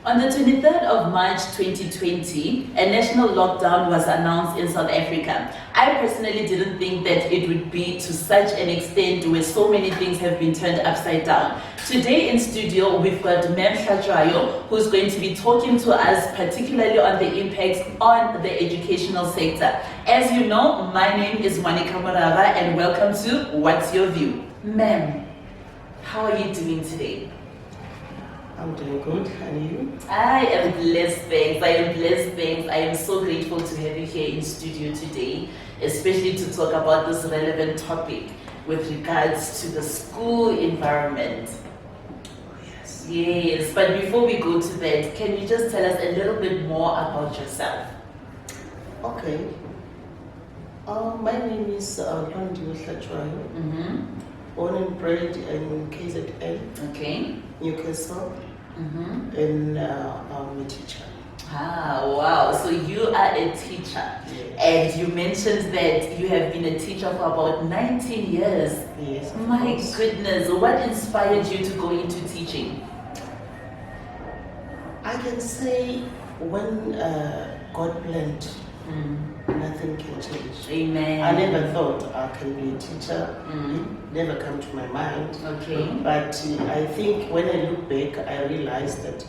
On the 23rd of March 2020, a national lockdown was announced in South Africa. I personally didn't think that it would be to such an extent where so many things have been turned upside down. Today in studio, we've got Mrs Hlatshwayo, who's going to be talking to us particularly on the impacts on the educational sector. As you know, my name is Muravha and welcome to What's Your View? Ma'am, how are you doing today? I'm doing good, and you? I am blessed, thanks. I am blessed, thanks. I am so grateful to have you here in studio today, especially to talk about this relevant topic with regards to the school environment. Yes. Yes, but before we go to that, can you just tell us a little bit more about yourself? Okay. My name is Mrs Hlatshwayo. Born and bred in KZN, Okay. Newcastle, and I'm a teacher. Ah, wow. So you are a teacher. Yes. And you mentioned that you have been a teacher for about 19 years. Yes, of My course. goodness, what inspired you to go into teaching? I can say when God planned, nothing can change. Amen. I never thought I can be a teacher. It never came to my mind. Okay. But I think when I look back, I realized that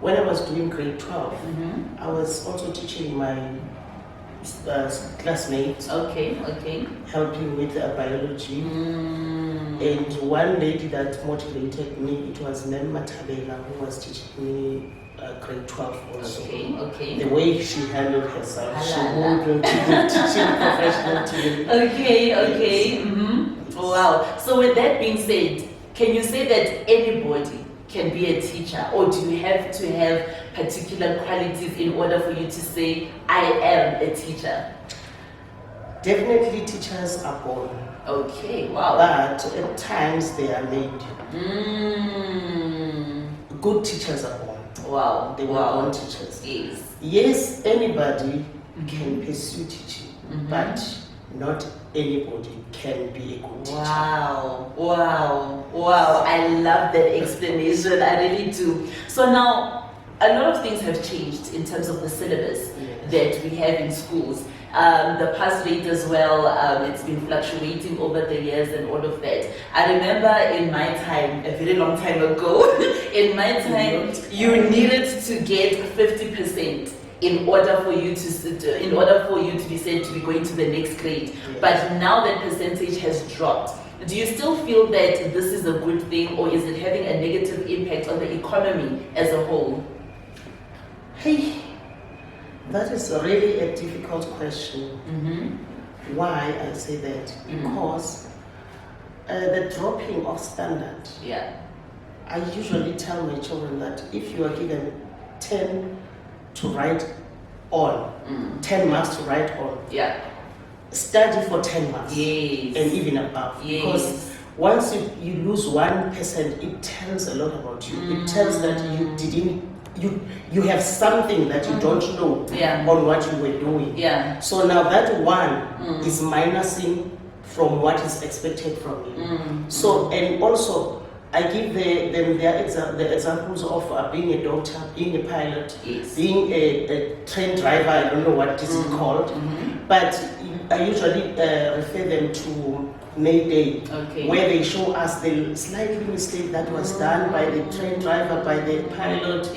when I was doing grade 12, I was also teaching my classmates, Okay. helping with biology. And one lady that motivated me, it was Mem Matabela, who was teaching me grade 12 also. Okay. The way she handled herself, she Halala. moved into the teaching professional team. Okay. Wow. So with that being said, can you say that anybody can be a teacher, or do you have to have particular qualities in order for you to say, I am a teacher? Definitely teachers are born, Okay, wow. but at times they are made. Good teachers are born. Wow. They were born teachers. Yes. Yes, anybody can pursue teaching, but not anybody can be a good teacher. Wow. I love that explanation. I really do. So now, a lot of things have changed in terms of the syllabus that we have in schools. The pass rate as well, it's been fluctuating over the years and all of that. I remember in my time, a very long time ago, in my time, you needed to get 50% in order for you to be said to be going to the next grade. Yes. But now that percentage has dropped. Do you still feel that this is a good thing, or is it having a negative impact on the economy as a whole? Hey, that is really a difficult question. Why I say that? Because the dropping of standard. Yeah. I usually tell my children that if you are given 10 to write on, 10 marks to write on, Yeah. study for 10 marks Yes. and even above. Yes. Because once you lose 1%, it tells a lot about you. It tells that you have something that you don't know on what you were doing. Yeah. So now that one is minusing from what is expected from you. So, and also I give them the examples of being a doctor, being a pilot, being a train driver. I don't know what this is called, but I usually refer them to Mayday, where they show us the slight mistake that was done by the train driver, by the pilot,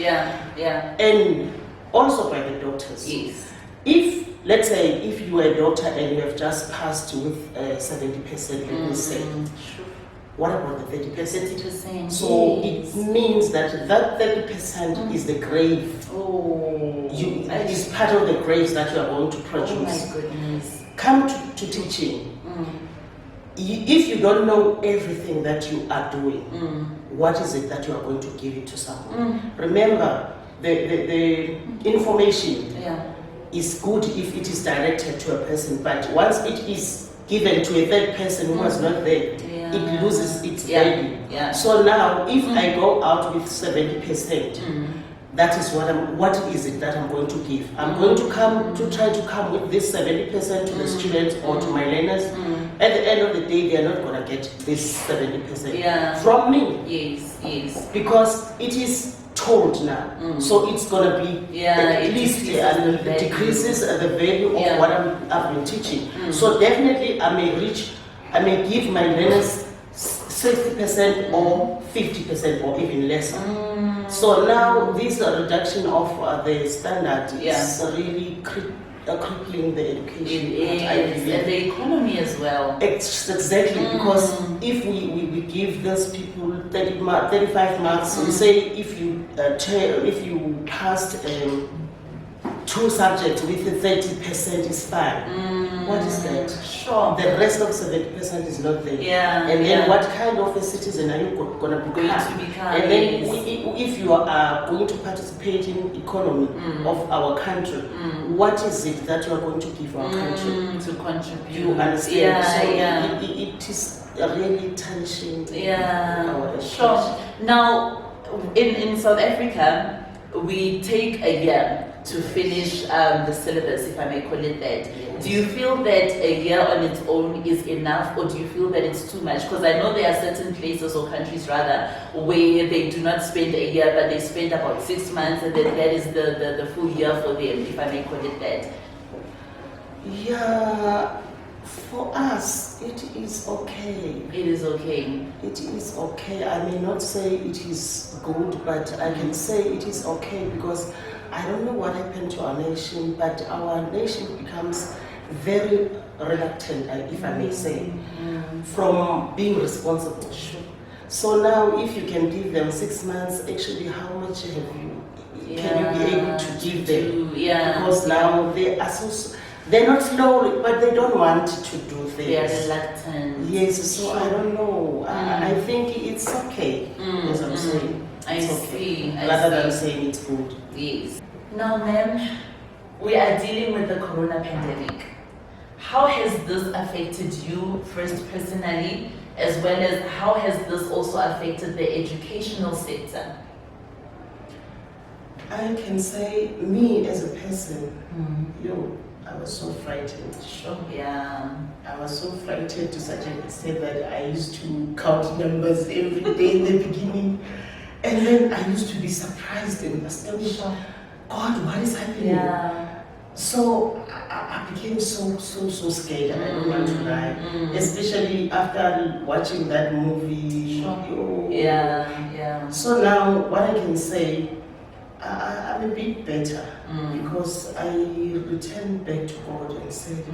and also by the doctors. Yes. If, let's say, if you are a doctor and you have just passed with 70%, let me say, what about the 30%? 30%. So it means that 30% is the grave. It is part of the graves that you are going to produce. Oh my goodness. Come to teaching. If you don't know everything that you are doing, what is it that you are going to give it to someone? Remember, the information is good if it is directed to a person, but once it is given to a third person who was not there, it loses its value. So now, if I go out with 70%, that is what is it that I'm going to give? I'm going to try to come with this 70% to the students or to my learners, At the end of the day, they are not gonna get this 70% Yeah. from me. Yes. Because it is told now, so it's gonna be at it least decreases the it value. decreases the value of what I've been teaching. So definitely I may give my learners 60% or 50% or even less. So now this reduction of the standard is really crippling the education. And the economy as well. Exactly, because if we give those people 35 marks, we say if you passed 2 subjects with 30% is fine. What is that? Sure. The rest of 70% is not there. Yeah. And then what kind of a citizen are you going to become? And then if you are going to participate in economy of our country, what is it that you are going to give our country? To contribute. You understand? So it is really tarnishing our education. Sure. Now, in South Africa, we take a year to finish the syllabus, if I may call it that. Yes. Do you feel that a year on its own is enough, or do you feel that it's too much? Because I know there are certain places or countries rather where they do not spend a year, but they spend about 6 months, and then that is the full year for them, if I may call it that. Yeah, for us, it is okay. It is okay. It is okay. I may not say it is good, but I can say it is okay, because I don't know what happened to our nation, but our nation becomes very reluctant, if I may say, from being responsible. So now if you can give them 6 months, actually how much can you be able to give them? Because now they are they're not slow, but they don't want to do things. They are reluctant. Yes, so I don't know. I think it's okay, as I'm saying. I see. Rather than saying it's good. Yes. Now, ma'am, we are dealing with the corona pandemic. How has this affected you first personally, as well as how has this also affected the educational sector? I can say, me as a person, I was so frightened. Sure. Yeah. I was so frightened to such an extent that I used to count numbers every day in the beginning. And then I used to be surprised and astonished. God, what is happening? Yeah. So I became so scared, and I don't want to lie. Especially after watching that movie. Sure. Yeah. So now what I can say, I'm a bit better, because I returned back to God and said,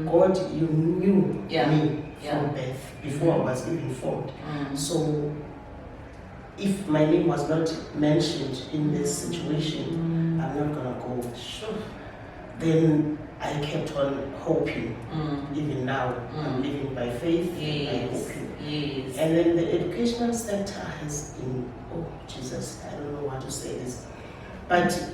God, you knew me from birth, before I was even formed. So if my name was not mentioned in this situation, I'm not going to go. Sure. Then I kept on hoping. Even now, I'm living by faith, by hoping. Yes. And then the educational sector has been, oh Jesus, I don't know how to say this, but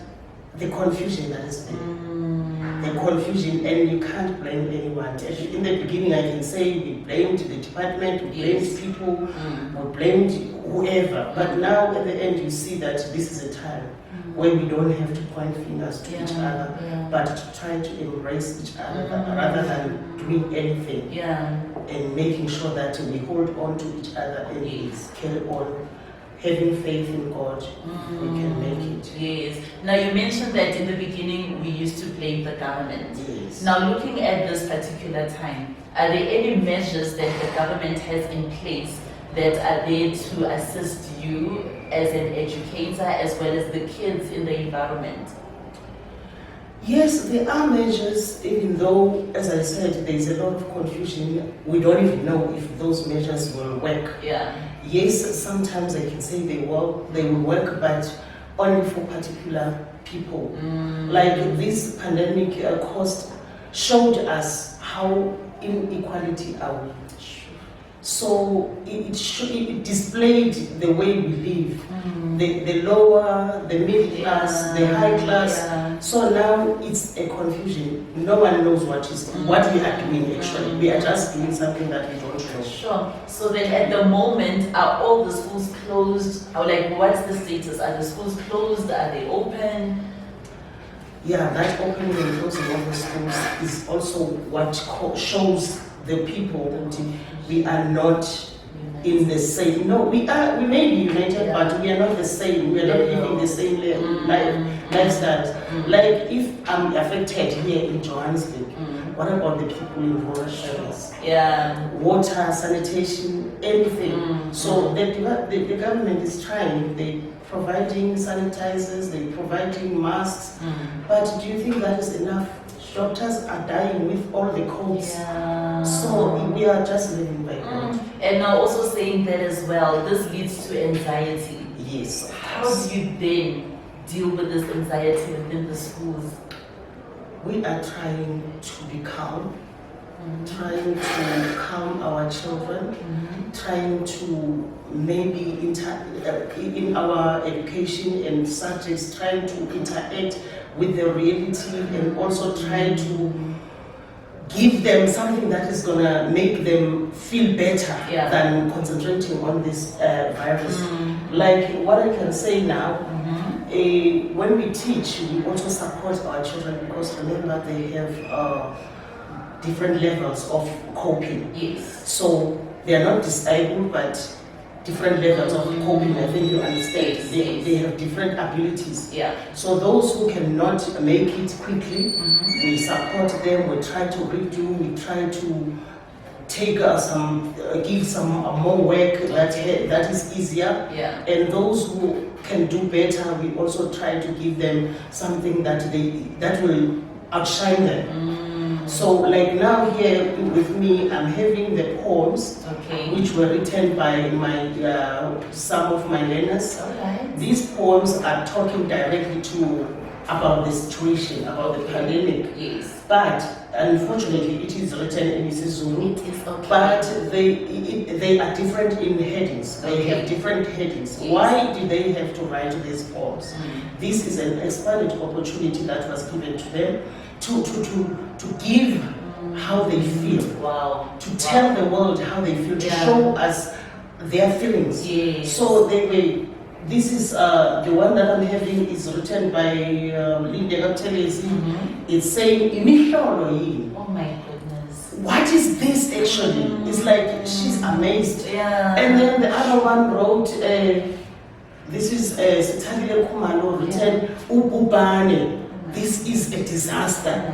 the confusion that has been, the confusion, and you can't blame anyone. In the beginning, I can say we blamed the department, we blamed people, we blamed whoever, but now at the end you see that this is a time where we don't have to point fingers to each other, but to try to embrace each other rather than doing anything, and making sure that we hold on to each other and carry on. Having faith in God, we can make it. Yes. Now you mentioned that in the beginning we used to blame the government. Yes. Now looking at this particular time, are there any measures that the government has in place that are there to assist you as an educator as well as the kids in the environment? Yes, there are measures, even though, as I said, there is a lot of confusion. We don't even know if those measures will work. Yes, sometimes I can say they will work, but only for particular people. Like this pandemic showed us how inequality are we. So it displayed the way we live, the lower, the middle class, the high class. So now it's a confusion. No one knows what we are doing actually. We are just doing something that we don't know. Sure. So then at the moment, are all the schools closed? Or like, what's the status? Are the schools closed? Are they open? Yeah, that opening and closing of the schools is also what shows the people, we are not in the same. No, we may be united, but we are not the same. We are not living the same lifestyle. Like if I'm affected here in Johannesburg, what about the people in rural areas? Water, sanitation, anything. So the government is trying. They providing sanitizers, they providing masks. But do you think that is enough? Doctors are dying with all the codes. So we are just living by God. And now also saying that as well, this leads to anxiety. Yes. How do you then deal with this anxiety within the schools? We are trying to be calm, trying to calm our children, trying to maybe in our education and subjects, trying to interact with the reality and also try to give them something that is going to make them feel better than concentrating on this virus. Like what I can say now, when we teach, we also support our children because remember they have different levels of coping. Yes. So they are not disabled, but different levels of coping. I think you understand. They have different abilities. So those who cannot make it quickly, we support them. We try to redo. We try to take give some more work that is easier. And those who can do better, we also try to give them something that will outshine them. So like now here with me, I'm having the poems, which were written by some of my learners. These poems are talking directly about the situation, about the pandemic. But unfortunately, it is written in isiZulu. But they are different in headings. They have different headings. Why did they have to write these poems? This is an expanded opportunity that was given to them to give how they feel, to tell the world how they feel, to show us their feelings. So this is the one that I'm having is written by Linda Telesi. It's saying, "Imihlolo yini?" Oh my goodness. What is this actually? It's like she's amazed. And then the other one wrote, this is Sithandile Khumalo written, "Ububane." This is a disaster.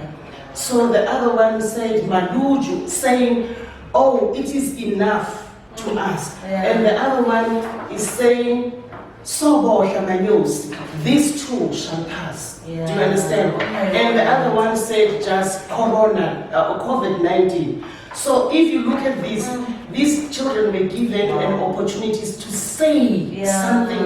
So the other one said, Maluju, saying, oh, it is enough to us. And the other one is saying, Sobo Shamanyosi, this too shall pass. Do you understand? And the other one said just Corona, or COVID-19. So if you look at this, these children were given an opportunities to say something,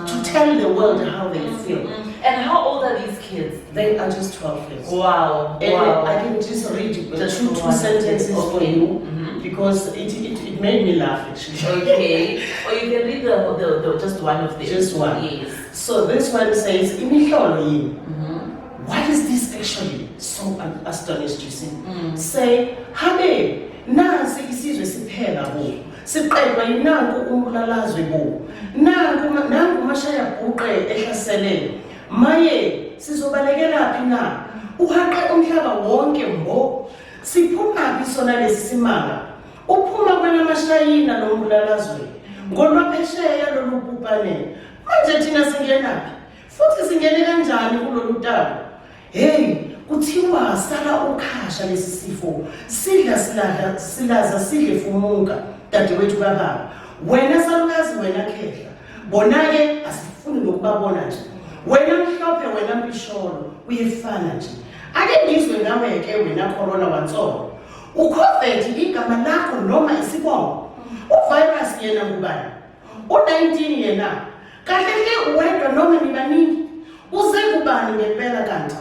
to tell the world how they feel. And how old are these kids? They are just 12 years. Wow. And I can just read two sentences for you because it made me laugh actually. Or you can read the just one of them. Just one. Yes. So this one says, Imihlolo yini? What is this actually? So I'm astonished, you see. Say, Habe, nasi isizwe siphela bo. Siqedwa yinanku umbulalazwe bo. Nanku mashaya bhuqe ehlasele. Maye, sizobalekela phi na? Uhaqe umhlaba wonke mbo. Siphuma phi sona lesi simanga? Uphuma kwelamashayina lombulalazwe. Ngolwaphesheya lolu bhubhane. Manje thina singenaphi? Futhi singene kanjani kulolu tabo? Hey, kuthiwa sala ukhasha lesi sifo. Silaza sidle fumuka. Dadewethu baba. Wena salukazi wena khehla. Bona-ke asifuni nokubabona nje. Wena mhlophe wena mpisholo uyefana nje. Ake ngizwe ngawe-ke wena corona wansolo. U-COVID igama lakho noma isibongo. U-virus yena ngubani? U-19 yena. Kahle-ke uwedwa noma nibaningi. Uze kubani ngempela kanti?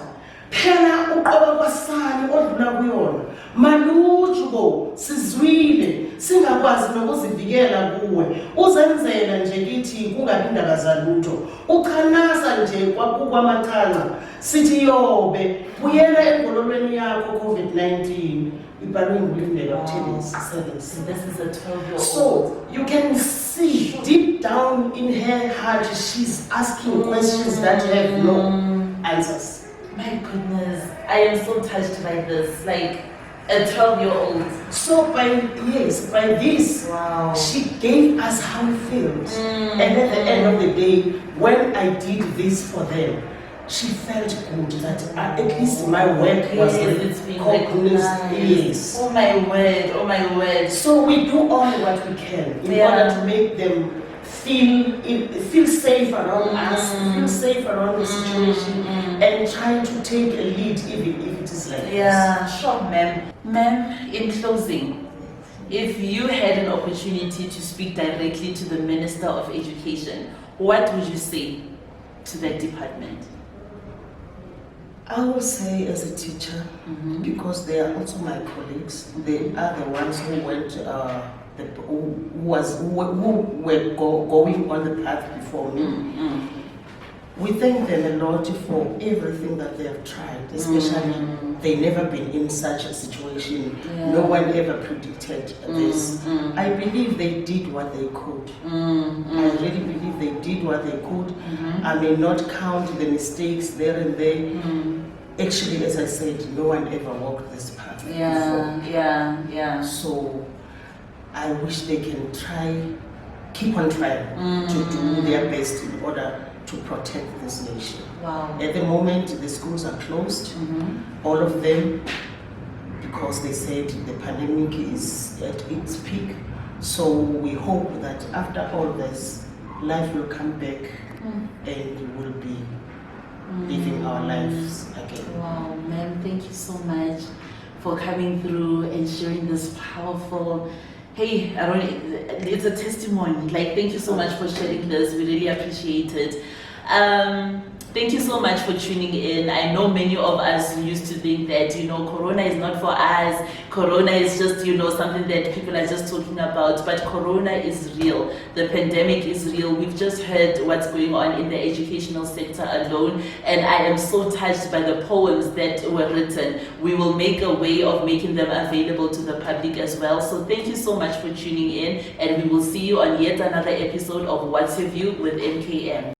Phela uqoba kwasani odlula kuyona. Maluju bo, sizwile, singakwazi nokuzivikela kuwe. Uzenzela nje kithi kungabi indaba zalutho. Ukhanasa nje kwakukwamaqhanqa. Sithi yobe, buyela engololweni yakho COVID-19. Ibhalwe nguLindlela Telesi 7. This is a 12-year-old. So you can see deep down in her heart, she's asking questions that have no answers. My goodness, I am so touched by this. Like, A 12-year-old. So by this, Wow. she gave us how we felt. And at the end of the day, when I did this for them, she felt good that at least my work was It's been recognized. recognized. Yes. Oh my word, oh my word. So we do all what we can in Yeah. order to make them feel safe around us, feel safe around the situation, and try to take a lead even if it is like this. Yeah, sure, ma'am. Ma'am, in closing, if you had an opportunity to speak directly to the Minister of Education, what would you say to that department? I will say as a teacher, because they are also my colleagues, they are the ones who went, who were going on the path before me. We thank them a lot for everything that they have tried, especially they never been in such a situation. Yeah. No one ever predicted this. I believe they did what they could. I really believe they did what they could. I may not count the mistakes there and there. Actually, as I said, no one ever walked this path before. Yeah. So I wish they can keep on trying to do their best in order to protect this nation. Wow. At the moment, the schools are closed, all of them, because they said the pandemic is at its peak. So we hope that after all this, life will come back and we will be living our lives again. Wow, ma'am, thank you so much for coming through and sharing this powerful. Hey, it's a testimony. Like, thank you so much for sharing this. We really appreciate it. Thank you so much for tuning in. I know many of us used to think that, Corona is not for us. Corona is just, something that people are just talking about. But Corona is real. The pandemic is real. We've just heard what's going on in the educational sector alone. And I am so touched by the poems that were written. We will make a way of making them available to the public as well. So thank you so much for tuning in. And we will see you on yet another episode of What's Your View with MKM.